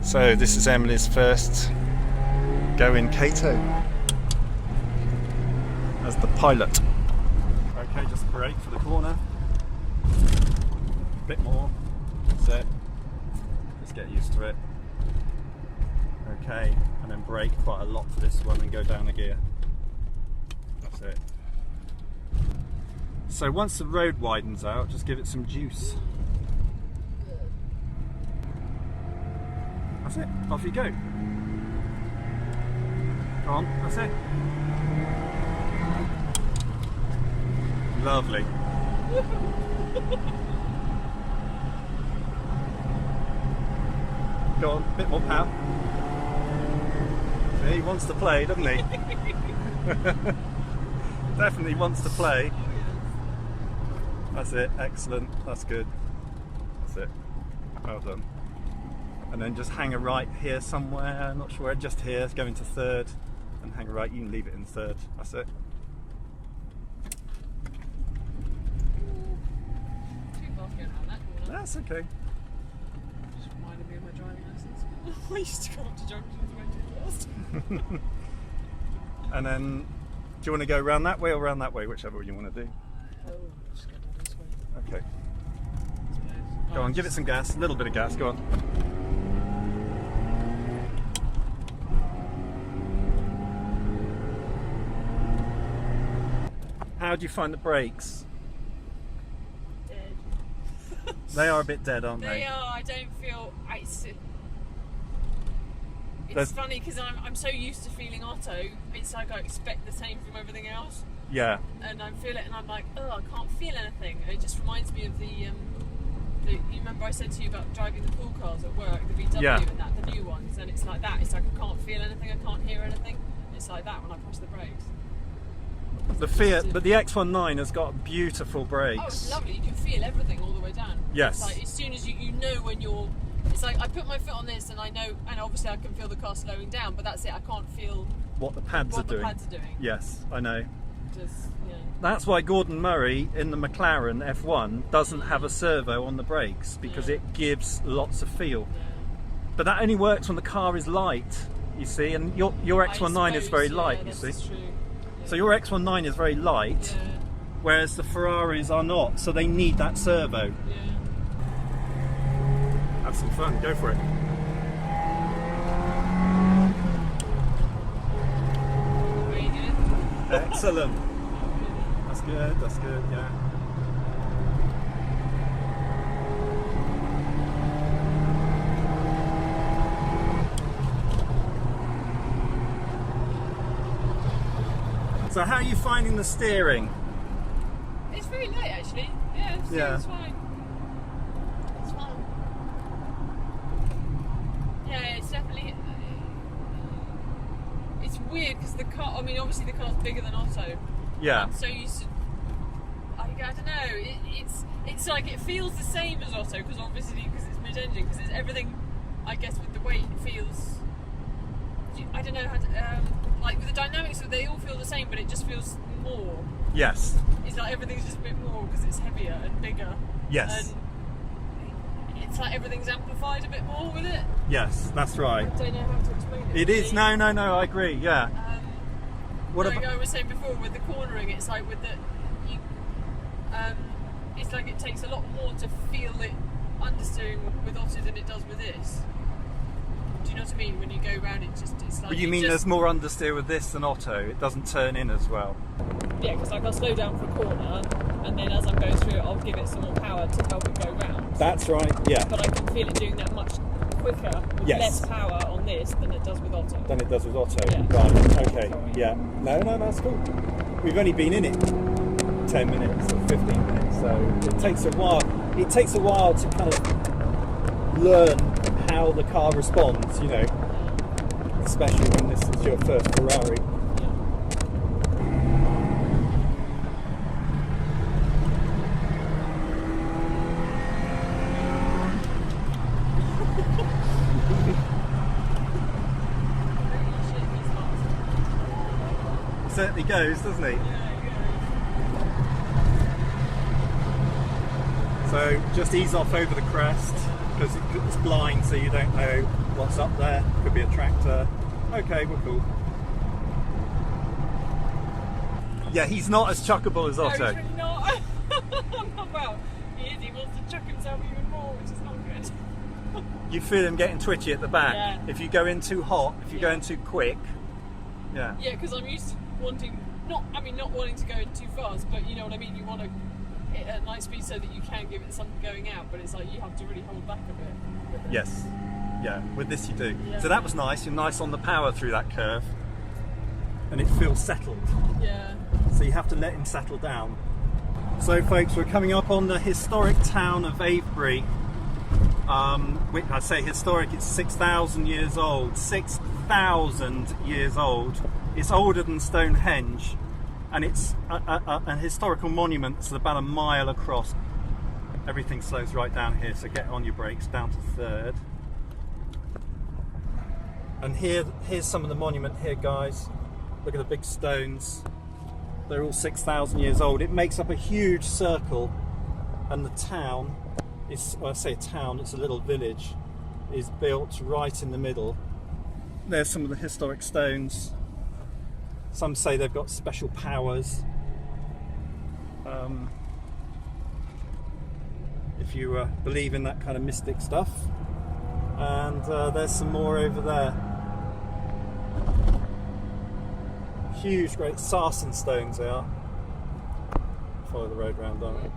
So this is Emily's first go in Kato as the pilot. Okay, just brake for the corner. A bit more. That's it. Just get used to it. Okay, and then brake quite a lot for this one and go down a gear. That's it. So once the road widens out, just give it some juice. That's it, off you go. Go on, that's it. Lovely. Go on, a bit more power. See, he wants to play, doesn't he? Definitely wants to play. That's it, excellent, that's good. That's it, well done. And then just hang a right here somewhere, not sure where, just here, go into third, and hang a right, you can leave it in third, that's it. Too fast going around that corner. That's okay. Just reminded me of my driving licence. I used to go up to junctions way too fast. And then, do you want to go round that way or round that way, whichever you want to do? Oh, just go down this way. Okay. Go on, give it some gas, a little bit of gas, go on. How do you find the brakes? Dead. They are a bit dead, aren't they? They are, I don't feel... It's funny because I'm so used to feeling Otto, it's like I expect the same from everything else. Yeah. And I feel it and I'm like, oh, I can't feel anything. And it just reminds me of you remember I said to you about driving the pool cars at work, the VW Yeah. and that, the new ones, and it's like that. It's like I can't feel anything, I can't hear anything. It's like that when I push the brakes. The Fiat, but the X19 has got beautiful brakes. Oh, it's lovely. You can feel everything all the way down. Yes. It's like as soon as you know when you're... It's like I put my foot on this and I know, and obviously I can feel the car slowing down, but that's it. I can't feel What the pads are doing. What the pads are doing. Yes, I know. Just, yeah. That's why Gordon Murray in the McLaren F1 doesn't have a servo on the brakes, because it gives lots of feel. Yeah. But that only works when the car is light, you see, and your X19 is very light, you see. True. Yeah. So your X19 is very light, Yeah. whereas the Ferraris are not, so they need that servo. Yeah. Have some fun, go for it. Very good. Excellent. That's good, yeah. So how are you finding the steering? It's very light actually. Yeah, Yeah. It's fine. It's fine. Yeah, it's definitely... It's weird because the car, I mean obviously the car's bigger than Otto. Yeah. I'm so used to... I don't know, it's like it feels the same as Otto because obviously because it's mid-engine, because it's everything, I guess with the weight it feels... I don't know how to... like with the dynamics, they all feel the same, but it just feels more. Yes. It's like everything's just a bit more because it's heavier and bigger. Yes. And it's like everything's amplified a bit more with it. Yes, that's right. I don't know how to explain it. It is, no, I agree, yeah. What like about... I was saying before with the cornering, it's like with the... it's like it takes a lot more to feel it understeering with Otto than it does with this. Do you know what I mean? When you go around, it's like... But you mean there's more understeer with this than Otto? It doesn't turn in as well? Yeah, because like I'll slow down for a corner, and then as I'm going through it, I'll give it some more power to help it go round. That's right, yeah. But I can feel it doing that much quicker with less power on this than it does with Otto. Than it does with Otto, Yeah. right, okay, yeah. No, that's cool. We've only been in it 10 minutes or 15 minutes, so it takes a while. It takes a while to kind of learn how the car responds, you know, especially when this is your first Ferrari. Certainly goes, doesn't he? So just ease off over the crest. because it's blind, so you don't know what's up there. Could be a tractor. Okay, we're cool. Yeah, he's not as chuckable as Otto. No, he's really not. Well, he is. He wants to chuck himself even more, which is not good. You feel him getting twitchy at the back. Yeah. If you go in too hot, if you go in too quick. Yeah. Yeah, because I'm used to wanting, not wanting to go in too fast, but you know what I mean. You want to hit at nice speed so that you can give it something going out, but it's like you have to really hold back a bit. Yes. Yeah. With this you do. Yeah. So that was nice. You're nice on the power through that curve, and it feels settled. Yeah. So you have to let him settle down. So folks, we're coming up on the historic town of Avebury. I say historic, it's 6,000 years old. 6,000 years old. It's older than Stonehenge, and it's an historical monument that's about a mile across. Everything slows right down here, so get on your brakes, down to third. And here's some of the monument here, guys. Look at the big stones. They're all 6,000 years old. It makes up a huge circle, and the town is, well, I say town, it's a little village, is built right in the middle. There's some of the historic stones. Some say they've got special powers. If you believe in that kind of mystic stuff. And there's some more over there. Huge, great sarsen stones they are. Follow the road round, don't we?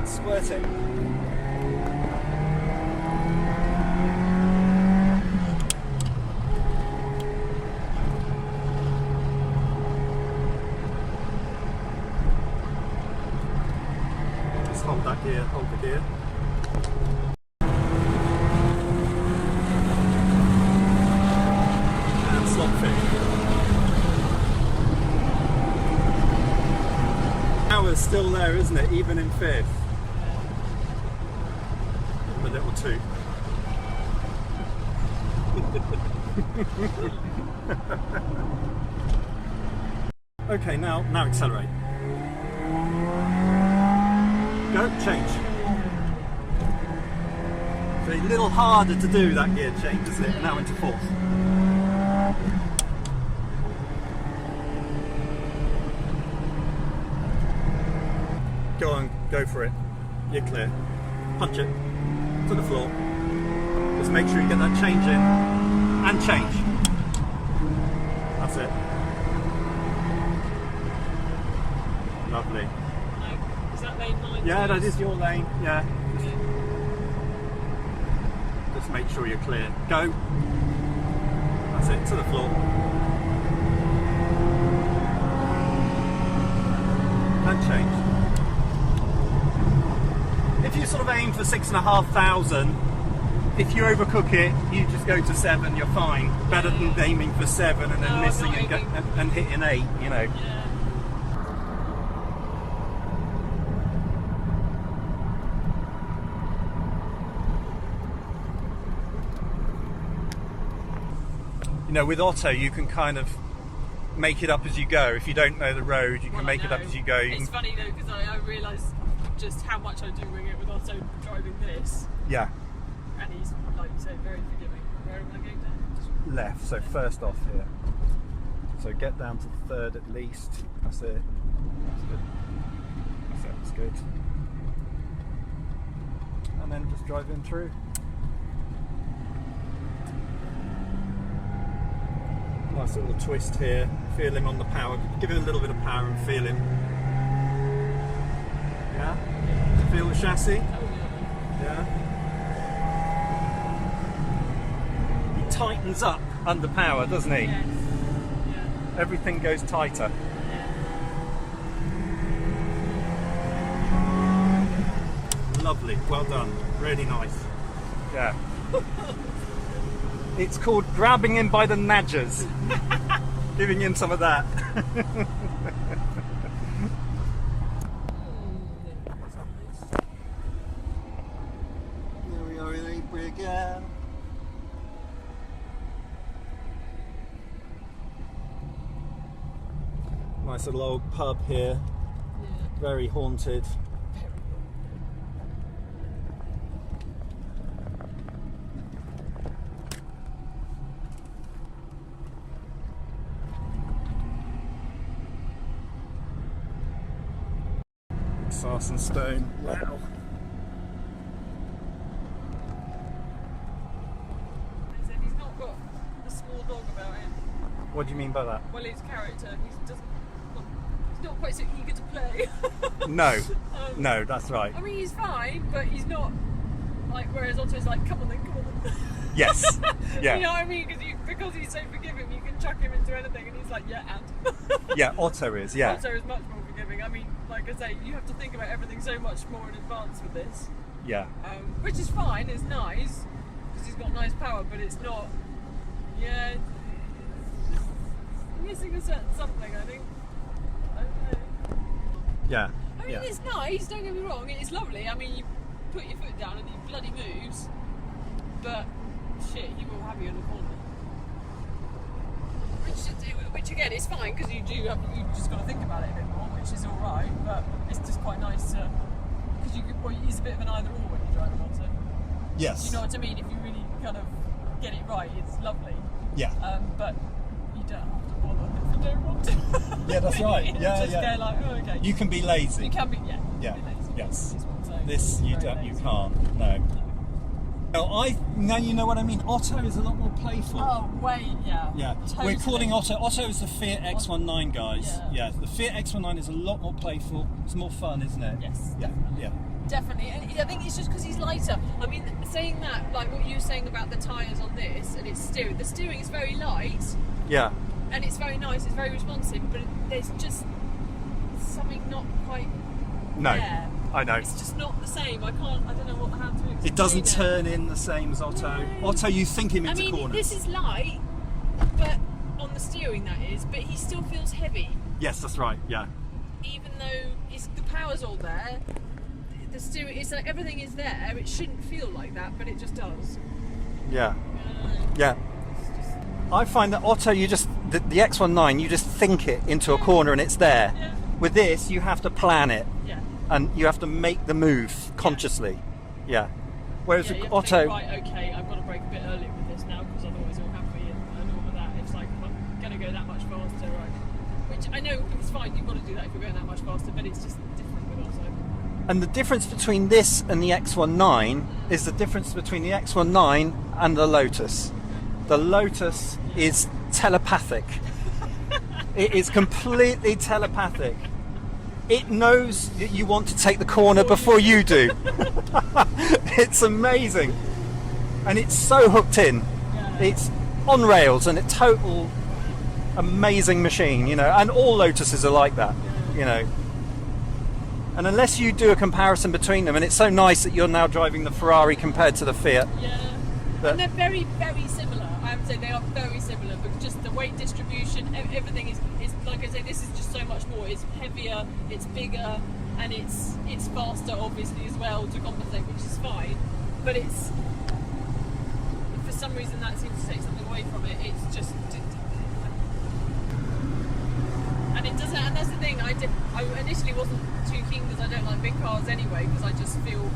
Squirting. Just hold that gear, hold the gear. And slot fit. Power's still there, isn't it? Even in fifth. The little toot. Okay, now accelerate. Go, change. So a little harder to do that gear change, isn't it? Now into fourth. Go on, go for it. You're clear. Punch it to the floor. Just make sure you get that change in and change. That's it. Lovely. Is that lane 9? Yeah, that is your lane. Yeah. Just make sure you're clear. Go. That's it, to the floor. And change. If you sort of aim for 6,500, if you overcook it, you just go to 7, you're fine. Better than aiming for 7 and then missing and hitting 8, you know. Yeah. You know, with Otto, you can kind of make it up as you go. If you don't know the road, you can make it up as you go. It's funny though, because I realised just how much I do wing it with Otto driving this. Yeah. And he's, like you said, very forgiving. Where am I going down? Left, so first off here. So get down to third at least. That's it. That's good. That's good. And then just drive in through. Nice little twist here. Feel him on the power. Give him a little bit of power and feel him. Yeah? Feel the chassis? Yeah. He tightens up under power, doesn't he? Yes. Yeah. Everything goes tighter. Lovely, well done, really nice. Yeah. It's called grabbing him by the nadgers. Giving him some of that. Here we are in Avebury again. Nice little old pub here. Yeah. Very haunted. Sass and stone. Wow. He said he's not got a small dog about him. What do you mean by that? Well, his character, he's not quite so eager to play. No, no, that's right. I mean, he's fine, but he's not like. Whereas Otto's like, come on then, come on then. Yes. Yeah. You know what I mean? Because he's so forgiving, you can chuck him into anything, and he's like, yeah, and. Yeah, Otto is. Yeah. Otto is much more forgiving. I mean, like I say, you have to think about everything so much more in advance with this. Yeah. Which is fine. It's nice because he's got nice power, but it's not. Yeah. It's missing a certain something, I think. I don't know. Yeah. I mean, it's nice, don't get me wrong, it's lovely. I mean, you put your foot down and he bloody moves, but shit, he will have you in the corner. Which again, is fine because you just got to think about it a bit more, which is alright, but it's just quite nice to. Because he's a bit of an either or when you drive an Otto. Yes. You know what I mean? If you really kind of get it right, it's lovely. Yeah. But you don't have to bother if you don't want to. Yeah, that's right. Yeah, just yeah. go like, oh, okay. You can be lazy. You can be, yeah. Yeah. Be lazy. Yes. Is what I'm saying. This you Very don't. You lazy. can't. No. Now you know what I mean. Otto is a lot more playful. Oh, wait, yeah. Yeah, Totally. we're calling Otto. Otto is the Fiat X19, guys. Yeah. The Fiat X19 is a lot more playful. It's more fun, isn't it? Yes, Yeah. definitely. Yeah. Definitely, and I think it's just because he's lighter. I mean, saying that, like what you were saying about the tyres on this and its steering, the steering is very light Yeah. and it's very nice, it's very responsive, but there's just something not quite No. there. I know. It's just not the same. I don't know how to explain It doesn't it. turn in the same as Otto. No. Otto, you think him into I mean, corners. this is light, but on the steering that is, but he still feels heavy. Yes, that's right. Yeah. Even though the power's all there, the steering, it's like everything is there. It shouldn't feel like that, but it just does. Yeah. Uh, Yeah. it's just, I find that Otto, the X19, you just think it into a corner and it's there. Yeah. With this, you have to plan it yeah. and you have to make the move consciously. Yeah. Whereas Yeah, you with have to Otto, think, right, okay, I've got to brake a bit earlier with this now because otherwise it'll have me and all of that. It's like, I'm going to go that much faster, right? Which I know it's fine, you've got to do that if you're going that much faster, but it's just different with Otto. and the difference between this and the X19 is the difference between the X19 and the Lotus. The Lotus is telepathic. It is completely telepathic. It knows that you want to take the corner before you do. It's amazing. And it's so hooked in. Yeah. It's on rails and a total amazing machine, you know, and all Lotuses are like that, you know. And unless you do a comparison between them, and it's so nice that you're now driving the Ferrari compared to the Fiat. Yeah. But- And they're very, very similar. I would say they are very similar, but just the weight distribution, everything is like I say, this is just so much more. It's heavier, it's bigger, and it's faster, obviously, as well to compensate, which is fine. But it's, for some reason, that seems to take something away from it. It's just, and it doesn't. And that's the thing. I initially wasn't too keen because I don't like big cars anyway, because I just feel.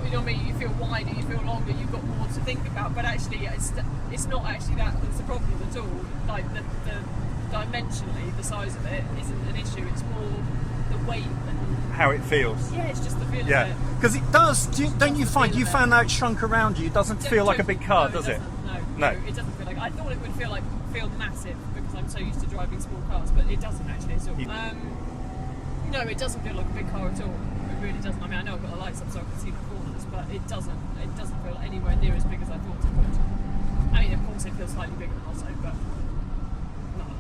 You know what I mean? You feel wider, you feel longer, you've got more to think about. But actually, it's not actually that's the problem at all. Like the dimensionally, the size of it isn't an issue. It's more the weight and How it feels. yeah, it's just the feeling of Yeah, it. because it does. Don't you the find feel you of it. found out it shrunk around you? It doesn't feel like a big car, does it? No, No. it doesn't feel like. I thought it would feel massive because I'm so used to driving small cars, but it doesn't actually at all. You- No, it doesn't feel like a big car at all. It really doesn't. I mean, I know I've got the lights up so I can see the corners, but it doesn't feel anywhere near as big as I thought it would. I mean, of course, it feels slightly bigger than Otto, but not a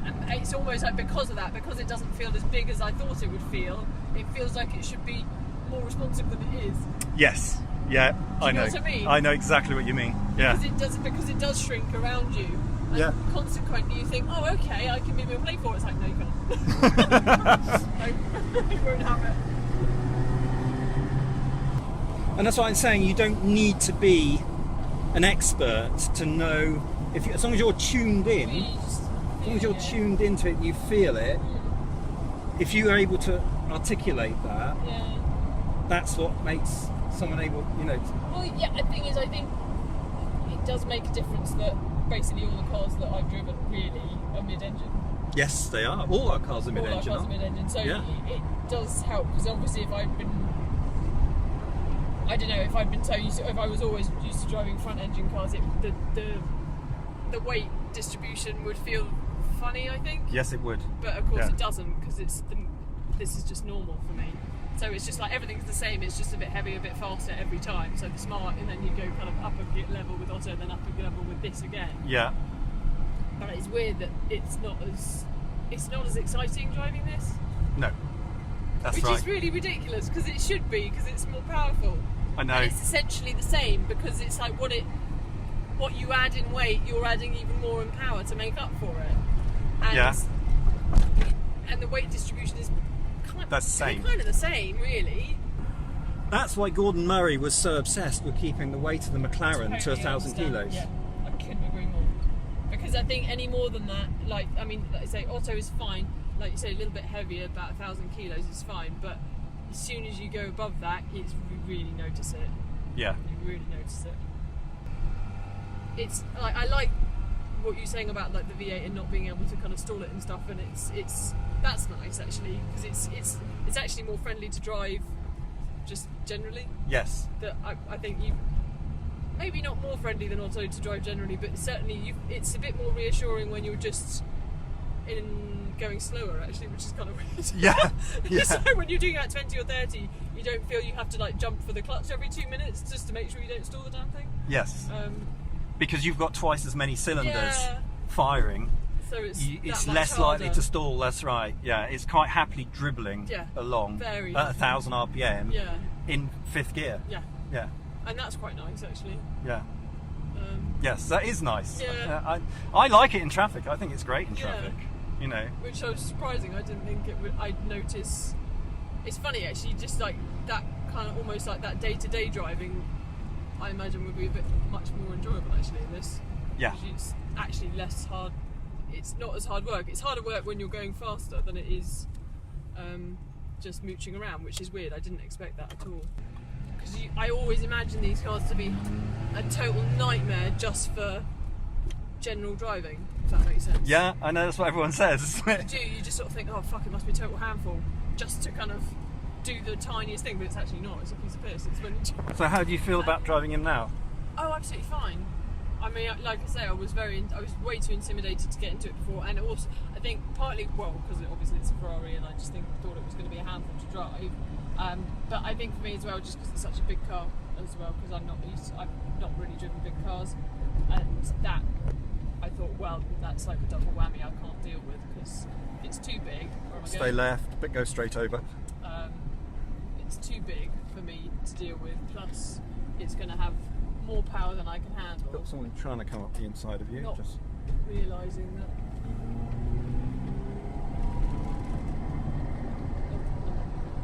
lot. And it's almost like because of that, because it doesn't feel as big as I thought it would feel, it feels like it should be more responsive than it is. Yes. Yeah. I you know know. what I mean? I know exactly what you mean. Yeah. Because it does shrink around you. And Yeah. consequently, you think, oh, okay, I can be more playful. It's like, no, you can't. No, you won't have it. And that's why I'm saying you don't need to be an expert to know as long as you're tuned in. As long as you're tuned into it, and you feel it. If you are able to articulate that, that's what makes someone able, Well, yeah. The thing is, I think it does make a difference that basically all the cars that I've driven really are mid-engine. Yes, they are. All our cars are mid-engine. All our cars are mid-engine. So Yeah. it does help, because obviously if I'd been, I don't know, if I'd been so used to, if I was always used to driving front-engine cars, the weight distribution would feel funny, I think. Yes, it would. But of course it doesn't, because this is just normal for me. So it's just like everything's the same. It's just a bit heavier, a bit faster every time. So the Smart, and then you go kind of up a level with Otto, and then up a level with this again. Yeah. But it's weird that it's not as exciting driving this. No. That's Which right. is really ridiculous, because it should be, because it's more powerful. I know. And it's essentially the same, because it's like what you add in weight, you're adding even more in power to make up for it. And, and the weight distribution is That's the same. kind of the same, really. That's why Gordon Murray was so obsessed with keeping the weight of the McLaren to Totally 1,000 understand. kilos. Yeah, I couldn't agree more. Because I think any more than that, like I say, Otto is fine. Like you say, a little bit heavier, about 1,000 kilos is fine. But as soon as you go above that, you really notice it. Yeah. You really notice it. It's like, I like what you're saying about like the V8 and not being able to kind of stall it and stuff, and it's that's nice actually, because it's actually more friendly to drive, just generally. Yes. That I think you maybe not more friendly than Otto to drive generally, but certainly it's a bit more reassuring when you're just going slower actually, which is kind of weird. Yeah. Yeah. So when you're doing like 20 or 30, you don't feel you have to like jump for the clutch every 2 minutes just to make sure you don't stall the damn thing. Yes. Because you've got twice as many cylinders firing. So it's less likely to stall. That's right. Yeah, it's quite happily dribbling along at 1,000 RPM in fifth gear. Yeah. Yeah. And that's quite nice actually. Yeah. Yes, that is nice. Yeah. I like it in traffic. I think it's great in traffic. Which was surprising. I didn't think I'd notice. It's funny actually, just like that kind of almost like that day-to-day driving, I imagine would be much more enjoyable actually in this. Yeah. Because it's actually less hard. It's not as hard work. It's harder work when you're going faster than it is just mooching around, which is weird. I didn't expect that at all. Because I always imagine these cars to be a total nightmare just for general driving, if that makes sense. Yeah, I know, that's what everyone says. You just sort of think, oh fuck, it must be a total handful just to kind of do the tiniest thing, but it's actually not. It's a piece of piss. It's when So how do you feel about driving him now? Oh, absolutely fine. I mean, like I say, I was way too intimidated to get into it before, and also I think partly because obviously it's a Ferrari, and I just thought it was going to be a handful to drive. But I think for me as well, just because it's such a big car as well, because I've not really driven big cars, and that I thought, well, that's like a double whammy I can't deal with, because it's too big. Stay left, but go straight over. It's too big for me to deal with. Plus, it's going to have more power than I can handle. Got someone trying to come up the inside of you. Not just realising that.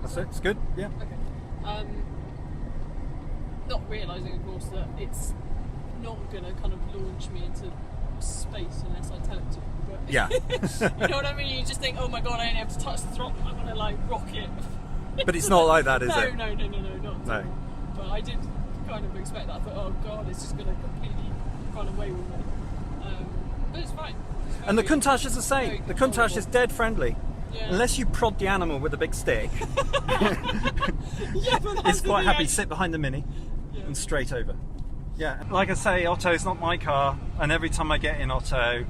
That's it. It's good. Yeah. Okay. Not realising, of course, that it's not going to kind of launch me into space unless I tell it to. But Yeah. you know what I mean? You just think, oh my god, I only have to touch the throttle. I'm going to like rock it. But it's not like that, is no, it? No, not at all. But I did kind of expect that. I thought, oh god, it's just going to completely run away with me. But it's fine. And the Countach is the same. The Countach is dead friendly. Yeah. Unless you prod the animal with a big stick. Yeah, but It's quite happy to sit behind the Mini and straight over. Yeah, like I say, Otto's not my car, and every time I get in Otto,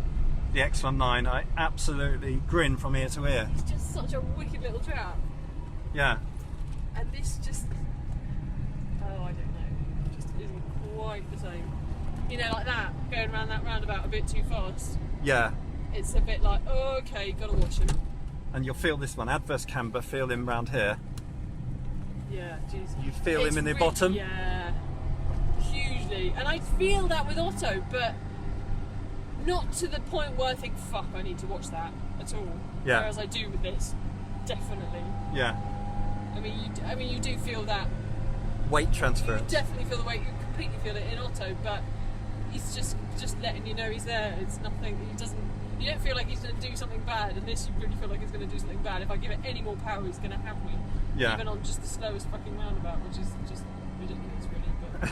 the X19, I absolutely grin from ear to ear. It's just such a wicked little trap. Yeah. And this just, I don't know, just isn't quite the same. You know, like that, going around that roundabout a bit too fast. Yeah. It's a bit like, oh, okay, gotta watch him. And you'll feel this one, adverse camber, feel him round here. Yeah, jeez. You feel him in the bottom? Yeah, hugely. And I feel that with Otto, but not to the point where I think, fuck, I need to watch that at all. Yeah. Whereas I do with this, definitely. Yeah. I mean, you do feel that Weight transfer. You definitely feel the weight. You completely feel it in Otto, but he's just letting you know he's there. It's nothing. He doesn't. You don't feel like he's going to do something bad, and this you really feel like he's going to do something bad. If I give it any more power, he's going to have me. Yeah. Even on just the slowest fucking roundabout, which is just ridiculous, really. But